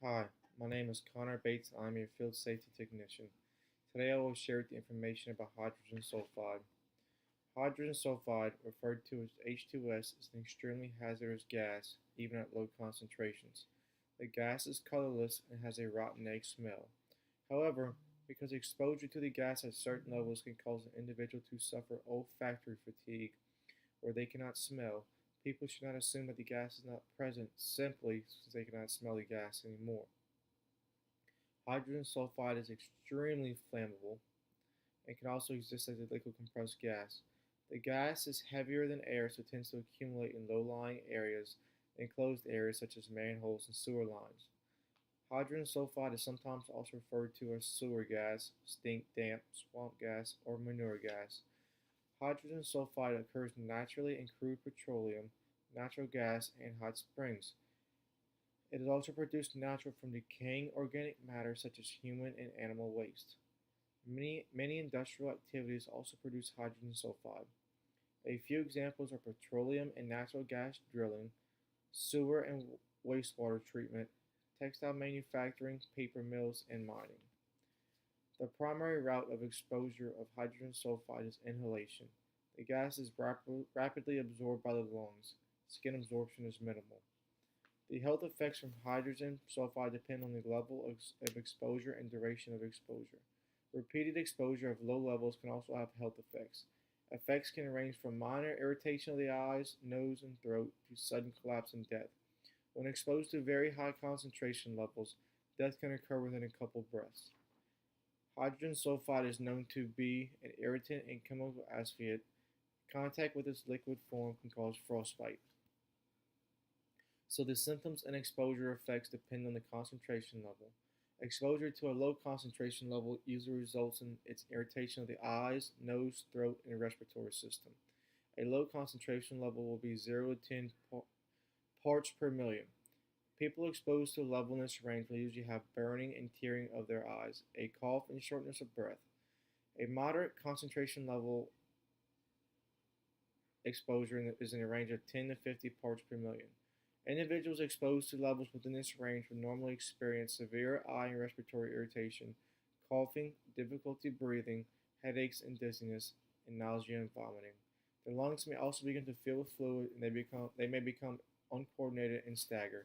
Hi, my name is Connor Bates. I'm your field safety technician. Today I will share the information about hydrogen sulfide. Hydrogen sulfide, referred to as H2S, is an extremely hazardous gas, even at low concentrations. The gas is colorless and has a rotten egg smell. However, because exposure to the gas at certain levels can cause an individual to suffer olfactory fatigue, where they cannot smell, people should not assume that the gas is not present simply because they cannot smell the gas anymore. Hydrogen sulfide is extremely flammable and can also exist as a liquid compressed gas. The gas is heavier than air, so it tends to accumulate in low-lying areas and closed areas such as manholes and sewer lines. Hydrogen sulfide is sometimes also referred to as sewer gas, stink damp, swamp gas, or manure gas. Hydrogen sulfide occurs naturally in crude petroleum, natural gas, and hot springs. It is also produced naturally from decaying organic matter such as human and animal waste. Many industrial activities also produce hydrogen sulfide. A few examples are petroleum and natural gas drilling, sewer and wastewater treatment, textile manufacturing, paper mills, and mining. The primary route of exposure of hydrogen sulfide is inhalation. The gas is rapidly absorbed by the lungs. Skin absorption is minimal. The health effects from hydrogen sulfide depend on the level of exposure and duration of exposure. Repeated exposure of low levels can also have health effects. Effects can range from minor irritation of the eyes, nose, and throat to sudden collapse and death. When exposed to very high concentration levels, death can occur within a couple breaths. Hydrogen sulfide is known to be an irritant and chemical asphyxiant. Contact with its liquid form can cause frostbite. So the symptoms and exposure effects depend on the concentration level. Exposure to a low concentration level usually results in its irritation of the eyes, nose, throat, and respiratory system. A low concentration level will be 0 to 10 parts per million. People exposed to a level in this range will usually have burning and tearing of their eyes, a cough, and shortness of breath. A moderate concentration level exposure is in a range of 10 to 50 parts per million. Individuals exposed to levels within this range would normally experience severe eye and respiratory irritation, coughing, difficulty breathing, headaches and dizziness, and nausea and vomiting. Their lungs may also begin to fill with fluid and they may become uncoordinated and stagger.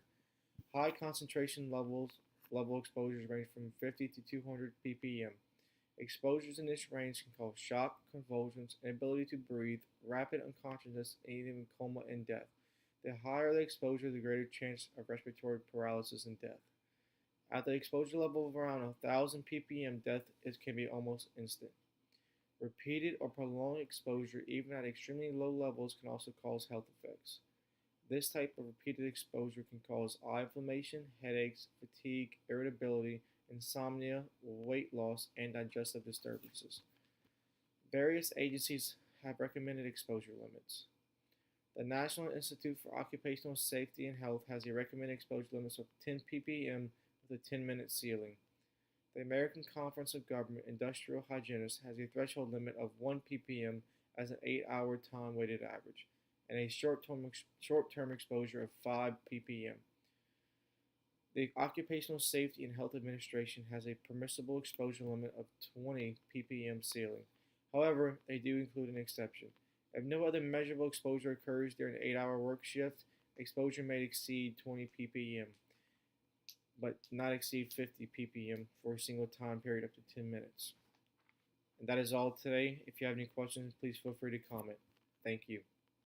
High concentration level exposures range from 50 to 200 ppm. Exposures in this range can cause shock, convulsions, inability to breathe, rapid unconsciousness, and even coma and death. The higher the exposure, the greater chance of respiratory paralysis and death. At the exposure level of around 1000 ppm, death can be almost instant. Repeated or prolonged exposure, even at extremely low levels, can also cause health effects. This type of repeated exposure can cause eye inflammation, headaches, fatigue, irritability, insomnia, weight loss, and digestive disturbances. Various agencies have recommended exposure limits. The National Institute for Occupational Safety and Health has a recommended exposure limit of 10 ppm with a 10-minute ceiling. The American Conference of Government Industrial Hygienists has a threshold limit of 1 ppm as an 8-hour time weighted average, and a short-term exposure of 5 ppm. The Occupational Safety and Health Administration has a permissible exposure limit of 20 ppm ceiling. However, they do include an exception. If no other measurable exposure occurs during an 8-hour work shift, exposure may exceed 20 ppm, but not exceed 50 ppm for a single time period up to 10 minutes. And that is all today. If you have any questions, please feel free to comment. Thank you.